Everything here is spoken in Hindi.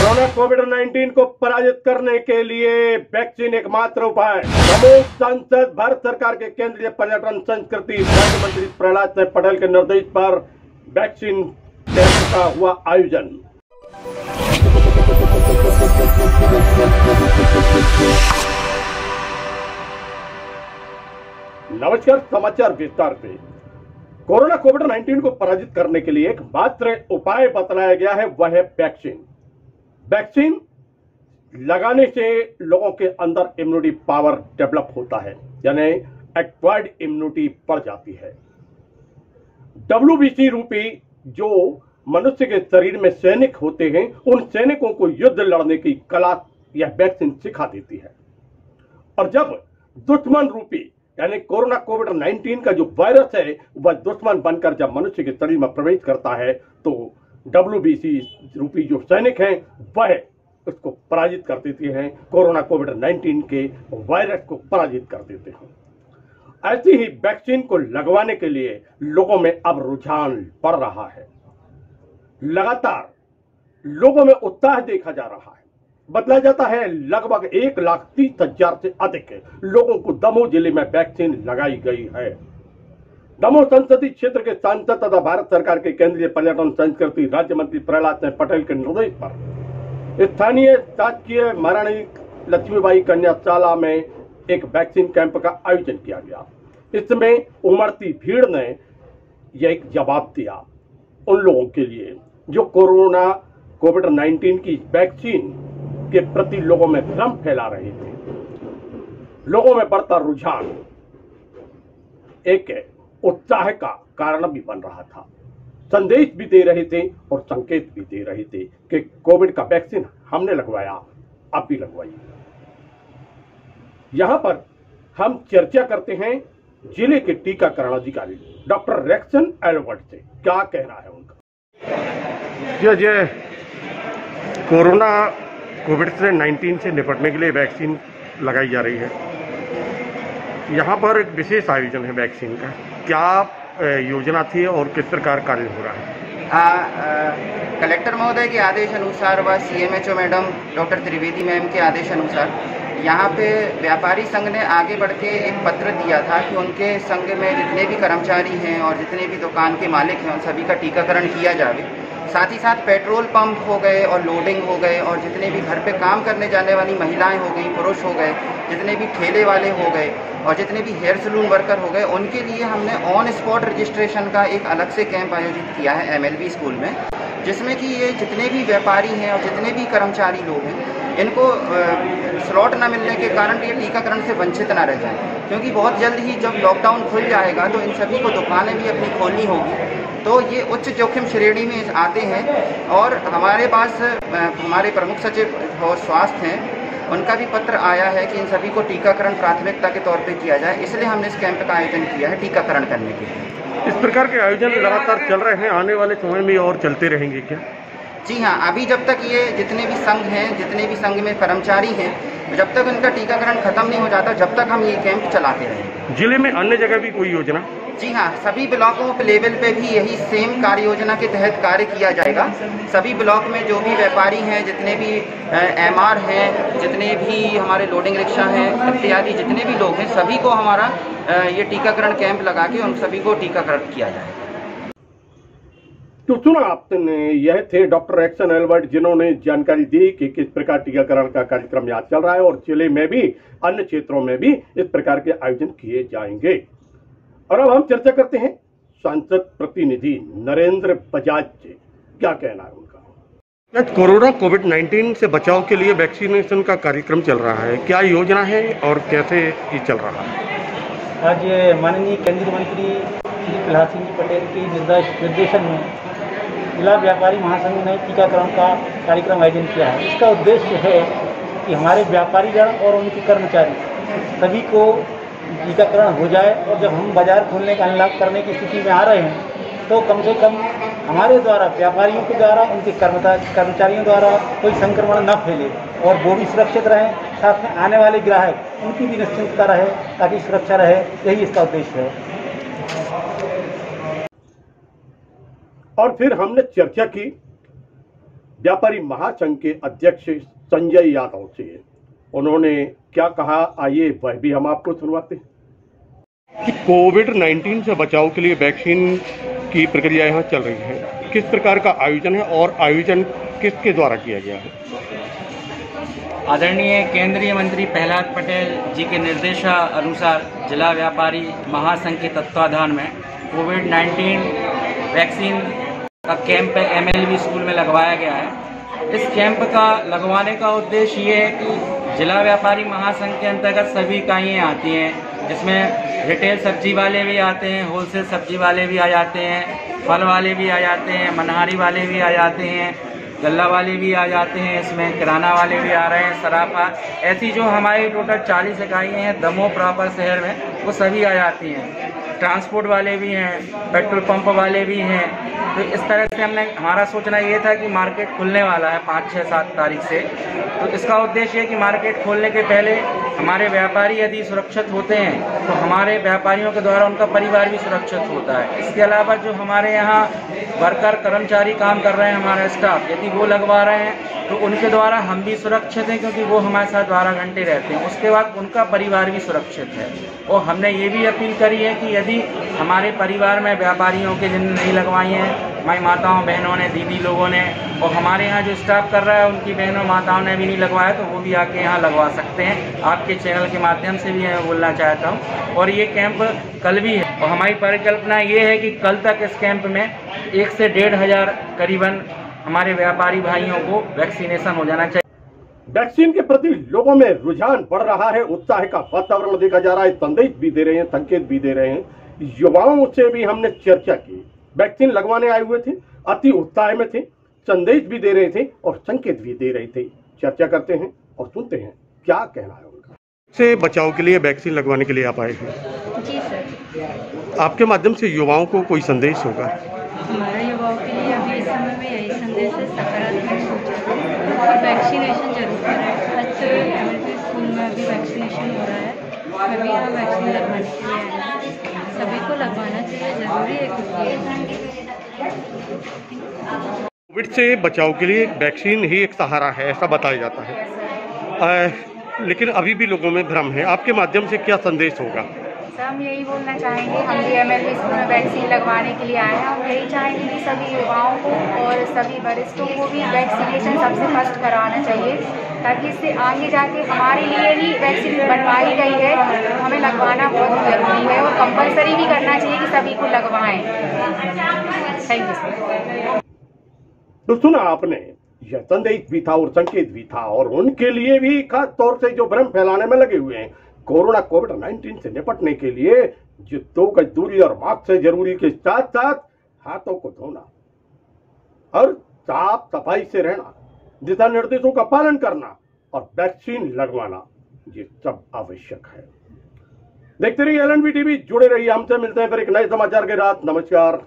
कोरोना कोविड-19 को पराजित करने के लिए वैक्सीन एकमात्र उपाय। प्रमुख सांसद भारत सरकार के केंद्रीय पर्यटन संस्कृति राज्य मंत्री प्रहलाद सिंह पटेल के निर्देश पर वैक्सीन कैंप का हुआ आयोजन। नमस्कार, समाचार विस्तार से। कोरोना कोविड-19 को पराजित करने के लिए एकमात्र उपाय बतलाया गया है, वह है वैक्सीन। वैक्सीन लगाने से लोगों के अंदर इम्यूनिटी पावर डेवलप होता है, यानी एक्वायर्ड इम्यूनिटी बढ़ जाती है। WBC रूपी जो मनुष्य के शरीर में सैनिक होते हैं, उन सैनिकों को युद्ध लड़ने की कला यह वैक्सीन सिखा देती है। और जब दुश्मन रूपी यानी कोरोना कोविड-19 का जो वायरस है, वह दुश्मन बनकर जब मनुष्य के शरीर में प्रवेश करता है, तो WBC रूपी जो सैनिक हैं, वह उसको पराजित कर देते हैं, कोरोना कोविड-19 के वायरस को पराजित कर देते हैं। ऐसी ही वैक्सीन को लगवाने के लिए लोगों में अब रुझान बढ़ रहा है। लगातार लोगों में उत्साह देखा जा रहा है। बतलाया जाता है लगभग 1,30,000 से अधिक लोगों को दमोह जिले में वैक्सीन लगाई गई है। दमोह संसदीय क्षेत्र के सांसद तथा भारत सरकार के केंद्रीय पर्यटन संस्कृति राज्य मंत्री प्रहलाद सिंह पटेल के निर्देश पर स्थानीय शासकीय महारानी लक्ष्मीबाई कन्याशाला में एक वैक्सीन कैंप का आयोजन किया गया। इसमें उमड़ती भीड़ ने यह एक जवाब दिया उन लोगों के लिए जो कोरोना कोविड-19 की वैक्सीन के प्रति लोगों में भ्रम फैला रहे थे। लोगों में बढ़ता रुझान एक उत्साह का कारण भी बन रहा था। संदेश भी दे रहे थे और संकेत भी दे रहे थे कि कोविड का वैक्सीन हमने लगवाया, आप भी लगवाइए। यहां पर हम चर्चा करते हैं जिले के टीकाकरण अधिकारी डॉक्टर रेक्सन एल्बर्ट से। क्या कहना है उनका? जय कोरोना कोविड-19 से निपटने के लिए वैक्सीन लगाई जा रही है। यहाँ पर एक विशेष आयोजन है वैक्सीन का। क्या योजना थी और किस प्रकार कार्य हो रहा है? कलेक्टर महोदय के आदेश अनुसार व CMHO madam doctor Trivedi ma'am के आदेश अनुसार यहाँ पे व्यापारी संघ ने आगे बढ़ के एक पत्र दिया था कि उनके संघ में जितने भी कर्मचारी हैं और जितने भी दुकान के मालिक हैं, उन सभी का टीकाकरण किया जाए। साथ ही साथ पेट्रोल पंप हो गए और लोडिंग हो गए और जितने भी घर पे काम करने जाने वाली महिलाएं हो गई, पुरुष हो गए, जितने भी ठेले वाले हो गए और जितने भी हेयर सैलून वर्कर हो गए, उनके लिए हमने ऑन स्पॉट रजिस्ट्रेशन का एक अलग से कैंप आयोजित किया है MLB स्कूल में, जिसमें कि ये जितने भी व्यापारी हैं और जितने भी कर्मचारी लोग हैं, इनको स्लॉट न मिलने के कारण ये टीकाकरण से वंचित ना रह जाए, क्योंकि बहुत जल्द ही जब लॉकडाउन खुल जाएगा तो इन सभी को दुकानें भी अपनी खोलनी होगी। तो ये उच्च जोखिम श्रेणी में आते हैं और हमारे पास हमारे प्रमुख सचिव और स्वास्थ्य हैं, उनका भी पत्र आया है कि इन सभी को टीकाकरण प्राथमिकता के तौर पे किया जाए। इसलिए हमने इस कैंप का आयोजन किया है टीकाकरण करने के लिए। इस प्रकार के आयोजन लगातार चल रहे हैं, आने वाले समय में और चलते रहेंगे क्या? जी हाँ, अभी जब तक ये जितने भी संघ हैं, जितने भी संघ में कर्मचारी हैं, जब तक इनका टीकाकरण खत्म नहीं हो जाता, जब तक हम ये कैंप चलाते रहेंगे। जिले में अन्य जगह भी कोई योजना? जी हाँ, सभी ब्लॉकों पे लेवल पे भी यही सेम कार्य योजना के तहत कार्य किया जाएगा। सभी ब्लॉक में जो भी व्यापारी हैं, जितने भी MR हैं, जितने भी हमारे लोडिंग रिक्शा हैं इत्यादि जितने भी लोग हैं, सभी को हमारा ये टीकाकरण कैंप लगा के उन सभी को टीकाकरण किया जाएगा। तो सुना आपने, यह थे डॉक्टर रेक्सन एल्बर्ट, जिन्होंने जानकारी दी कि किस प्रकार टीकाकरण का कार्यक्रम यहाँ चल रहा है और जिले में भी अन्य क्षेत्रों में भी इस प्रकार के आयोजन किए जाएंगे। और अब हम चर्चा करते हैं सांसद प्रतिनिधि नरेंद्र बजाज से। क्या कहना है उनका? कोरोना कोविड-19 से बचाव के लिए वैक्सीनेशन का कार्यक्रम चल रहा है, क्या योजना है और कैसे ये चल रहा है? आज माननीय केंद्रीय मंत्री श्री प्रहलाद सिंह पटेल के निर्देशन में जिला व्यापारी महासंघ ने टीकाकरण का कार्यक्रम आयोजन किया है। इसका उद्देश्य है कि हमारे व्यापारी जन और उनके कर्मचारी सभी को टीकाकरण हो जाए और जब हम बाजार खोलने का अनलॉक करने की स्थिति में आ रहे हैं, तो कम से कम हमारे द्वारा, व्यापारियों के द्वारा, उनके कर्मचारियों द्वारा कोई संक्रमण न फैले और वो भी सुरक्षित रहें, साथ में आने वाले ग्राहक उनकी भी निश्चिंतता रहे ताकि सुरक्षा रहे। यही इसका उद्देश्य है। और फिर हमने चर्चा की व्यापारी महासंघ के अध्यक्ष संजय यादव से। उन्होंने क्या कहा, आइए वह भी हम आपको सुनवाते हैं। कि कोविड-19 से बचाव के लिए वैक्सीन की प्रक्रिया यहाँ चल रही है, किस प्रकार का आयोजन है और आयोजन किसके द्वारा किया गया है? आदरणीय केंद्रीय मंत्री प्रहलाद पटेल जी के निर्देशानुसार जिला व्यापारी महासंघ के तत्वाधान में कोविड-19 वैक्सीन का कैंप MLV स्कूल में लगवाया गया है। इस कैंप का लगवाने का उद्देश्य ये है कि जिला व्यापारी महासंघ के अंतर्गत सभी इकाइयाँ आती हैं, जिसमें रिटेल सब्जी वाले भी आते हैं, होलसेल सब्जी वाले भी आ जाते हैं, फल वाले भी आ जाते हैं, मनहारी वाले भी आ जाते हैं, गल्ला वाले भी आ जाते हैं, इसमें किराना वाले भी आ रहे हैं, सराफा, ऐसी जो हमारी टोटल 40 इकाइयाँ हैं दमोह प्रॉपर शहर में, वो सभी आ जाती हैं। ट्रांसपोर्ट वाले भी हैं, पेट्रोल पंप वाले भी हैं। तो इस तरह से हमारा सोचना ये था कि मार्केट खुलने वाला है 5, 6, 7 तारीख से, तो इसका उद्देश्य है कि मार्केट खोलने के पहले हमारे व्यापारी यदि सुरक्षित होते हैं तो हमारे व्यापारियों के द्वारा उनका परिवार भी सुरक्षित होता है। इसके अलावा जो हमारे यहाँ वर्कर कर्मचारी काम कर रहे हैं, हमारा स्टाफ, यदि वो लगवा रहे हैं तो उनके द्वारा हम भी सुरक्षित हैं, क्योंकि वो हमारे साथ 12 घंटे रहते हैं। उसके बाद उनका परिवार भी सुरक्षित है। और हमने ये भी अपील करी है कि यदि हमारे परिवार में व्यापारियों के जिन नहीं लगवाई हैं, हमारी माताओं बहनों ने, दीदी लोगों ने, और हमारे यहाँ जो स्टाफ कर रहा है उनकी बहनों माताओं ने भी नहीं लगवाया, तो वो भी आके यहाँ लगवा सकते हैं। आपके चैनल के माध्यम से भी मैं बोलना चाहता हूँ। और ये कैंप कल भी है, और हमारी परिकल्पना ये है कि कल तक इस कैंप में 1 से 1.5 हज़ार करीबन हमारे व्यापारी भाइयों को वैक्सीनेशन हो जाना चाहिए। वैक्सीन के प्रति लोगों में रुझान बढ़ रहा है, उत्साह का वातावरण देखा जा रहा है, संदेश भी दे रहे हैं, संकेत भी दे रहे हैं। युवाओं से भी हमने चर्चा की, वैक्सीन लगवाने आए हुए थे, अति उत्साह में थे, संदेश भी दे रहे थे और संकेत भी दे रहे थे। चर्चा करते हैं और सुनते हैं क्या कहना है उनका। से बचाव के लिए वैक्सीन लगवाने के लिए आप आए हैं? जी सर। आपके माध्यम से युवाओं को कोई संदेश होगा? हमारे युवाओं के लिए अभी इस समय में यही संदेश है, सकारात्मक सोचें और वैक्सीनेशन जरूर करें। हर MLV स्कूल में अभी वैक्सीनेशन हो रहा है, मैं भी यहाँ वैक्सीन लगवाने के लिए आई हूँ। सभी को लगवाना चाहिए, ज़रूरी है, क्योंकि कोविड से बचाव के लिए वैक्सीन ही एक सहारा है, ऐसा बताया जाता है। लेकिन अभी भी लोगों में भ्रम है, आपके माध्यम से क्या संदेश होगा? सर, हम यही बोलना चाहेंगे, हम भी MLV स्कूल में वैक्सीन लगवाने के लिए आए हैं। हम यही चाहेंगे कि सभी युवाओं को और सभी वरिष्ठों को भी वैक्सीनेशन सबसे फर्स्ट करवाना चाहिए, ताकि इससे आगे जाके हमारे लिए ही वैक्सीन बनवाई गई है, तो हमें लगवाना बहुत ज़रूरी है और कंपलसरी भी करना चाहिए कि सभी को लगवाएं। Thank you sir. तो सुना आपने, यह संदेश भी था और संकेत भी था, और उनके लिए भी खास तौर से जो भ्रम फैलाने में लगे हुए हैं कोविड-19 से निपटने के लिए, जो 2 गज दूरी और मास्क से जरूरी के साथ साथ हाथों को धोना और साफ सफाई से रहना, दिशा निर्देशों का पालन करना और वैक्सीन लगवाना, ये सब आवश्यक है। देखते रहिए LNV TV, जुड़े रहिए हमसे। मिलते हैं फिर एक नए समाचार के साथ। नमस्कार।